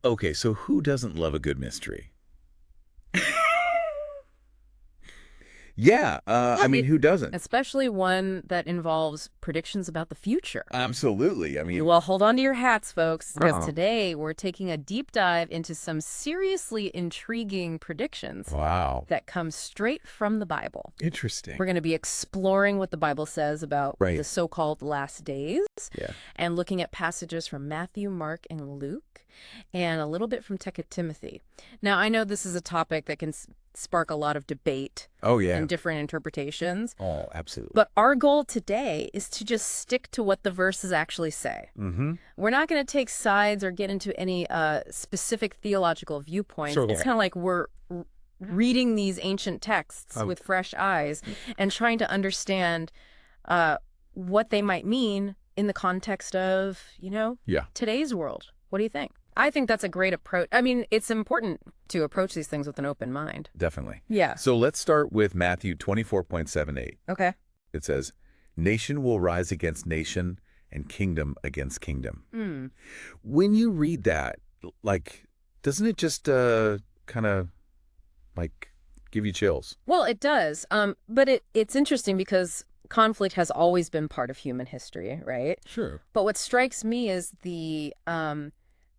Okay, so who doesn't love a good mystery? Yeah, Yeah, I mean, who doesn't? especially one that involves predictions about the future. Absolutely. I mean, Well, hold on to your hats, folks, because oh, today we're taking a deep dive into some seriously intriguing predictions wow. that come straight from the Bible. Interesting. We're going to be exploring what the Bible says about the Right. so-called last days Yeah. and looking at passages from Matthew, Mark, and Luke, and a little bit from 2 Timothy. Now, I know this is a topic that can spark a lot of debate Oh, yeah. and different interpretations, Oh, absolutely. but our goal today is to just stick to what the verses actually say. Mm-hmm. We're not going to take sides or get into any specific theological viewpoints. It's Sure. kind of like we're reading these ancient texts Oh, with fresh eyes and trying to understand uh, what they might mean in the context of, yeah, today's world. What do you think? I think that's a great approach. I mean, it's important to approach these things with an open mind. definitely. Yeah. So let's start with Matthew 24.78. Okay. It says, "Nation will rise against nation and kingdom against kingdom." Hmm. When you read that, like, doesn't it just kind of like give you chills? Well, it does. But it's interesting because conflict has always been part of human history, right? Sure. But what strikes me is the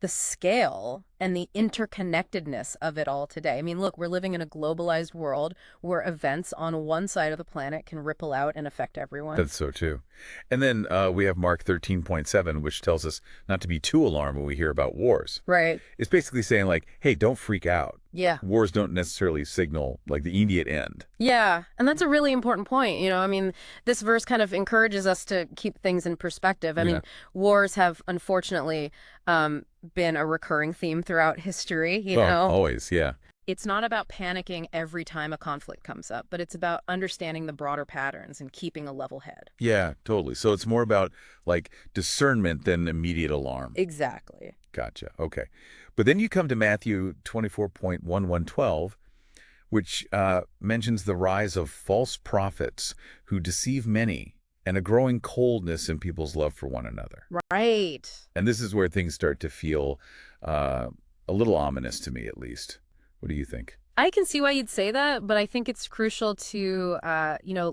scale and the interconnectedness of it all today. I mean, look, we're living in a globalized world where events on one side of the planet can ripple out and affect everyone. That's so too. And then we have Mark 13.7, which tells us not to be too alarmed when we hear about wars. Right. It's basically saying, like, hey, don't freak out. Yeah. Wars don't necessarily signal like the immediate end. Yeah, and that's a really important point. I mean, this verse kind of encourages us to keep things in perspective. I Yeah. mean, wars have unfortunately been a recurring theme throughout history, Oh, always. Yeah. It's not about panicking every time a conflict comes up, but it's about understanding the broader patterns and keeping a level head. Yeah, totally. So it's more about like discernment than immediate alarm. Exactly. Gotcha. Okay. But then you come to Matthew 24.1112, which mentions the rise of false prophets who deceive many and a growing coldness in people's love for one another. Right. And this is where things start to feel a little ominous to me, at least. What do you think? I can see why you'd say that, but I think it's crucial to,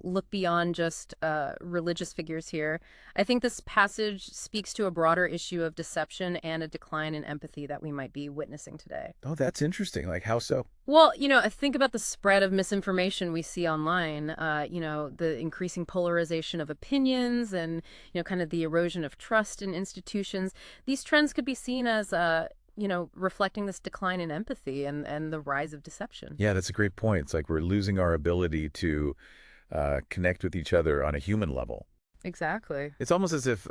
look beyond just religious figures here. I think this passage speaks to a broader issue of deception and a decline in empathy that we might be witnessing today. Oh, that's interesting. Like, how so? Well, I think about the spread of misinformation we see online, the increasing polarization of opinions and, kind of the erosion of trust in institutions. These trends could be seen as reflecting this decline in empathy and the rise of deception. Yeah, that's a great point. It's like we're losing our ability to connect with each other on a human level. Exactly. It's almost as if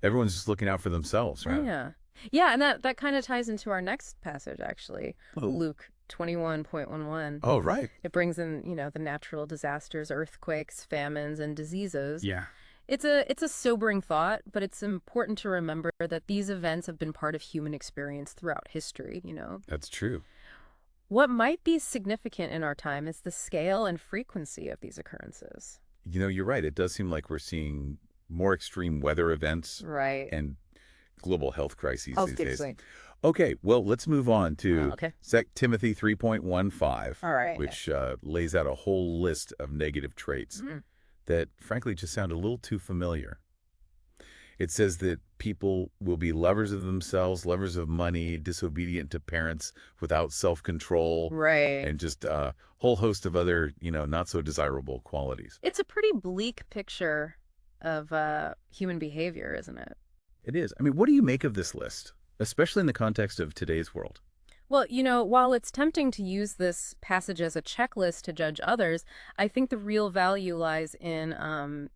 everyone's just looking out for themselves, right? Yeah. Yeah, and that kind of ties into our next passage, actually. Oh. Luke 21.11. Oh, right. It brings in, the natural disasters, earthquakes, famines, and diseases. Yeah. It's a sobering thought, but it's important to remember that these events have been part of human experience throughout history. That's true. What might be significant in our time is the scale and frequency of these occurrences. You're right. It does seem like we're seeing more extreme weather events Right. and global health crises Oh, these good days. point. Okay, well, let's move on to Okay. 2 Timothy 3.15, All right. which lays out a whole list of negative traits Mhm. that, frankly, just sound a little too familiar. It says that people will be lovers of themselves, lovers of money, disobedient to parents, without self-control, Right. and just a whole host of other, not so desirable qualities. It's a pretty bleak picture of human behavior, isn't it? It is. I mean, what do you make of this list, especially in the context of today's world? Well, while it's tempting to use this passage as a checklist to judge others, I think the real value lies in,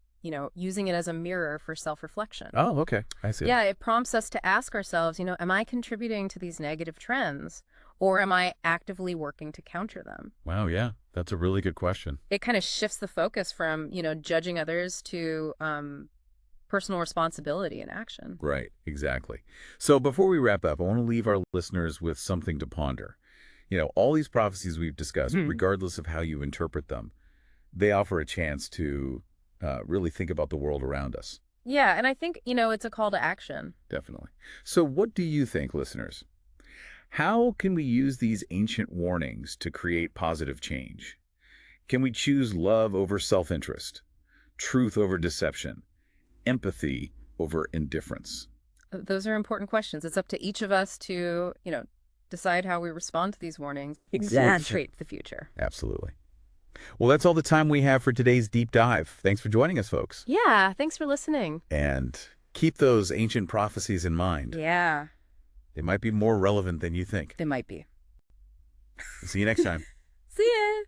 using it as a mirror for self-reflection. Oh, okay. I see. Yeah, it prompts us to ask ourselves, am I contributing to these negative trends, or am I actively working to counter them? Wow, yeah. That's a really good question. It kind of shifts the focus from, judging others to personal responsibility and action. Right, exactly. So before we wrap up, I want to leave our listeners with something to ponder. All these prophecies we've discussed, regardless of how you interpret them, they offer a chance to really think about the world around us. Yeah, and I think, it's a call to action. Definitely. So what do you think, listeners? How can we use these ancient warnings to create positive change? Can we choose love over self-interest, truth over deception, empathy over indifference? Those are important questions. It's up to each of us to, decide how we respond to these warnings. Exactly. Shape the future. Absolutely. Well, that's all the time we have for today's deep dive. Thanks for joining us, folks. Yeah, thanks for listening. And keep those ancient prophecies in mind. Yeah, They might be more relevant than you think. they might be. See you next time. See ya.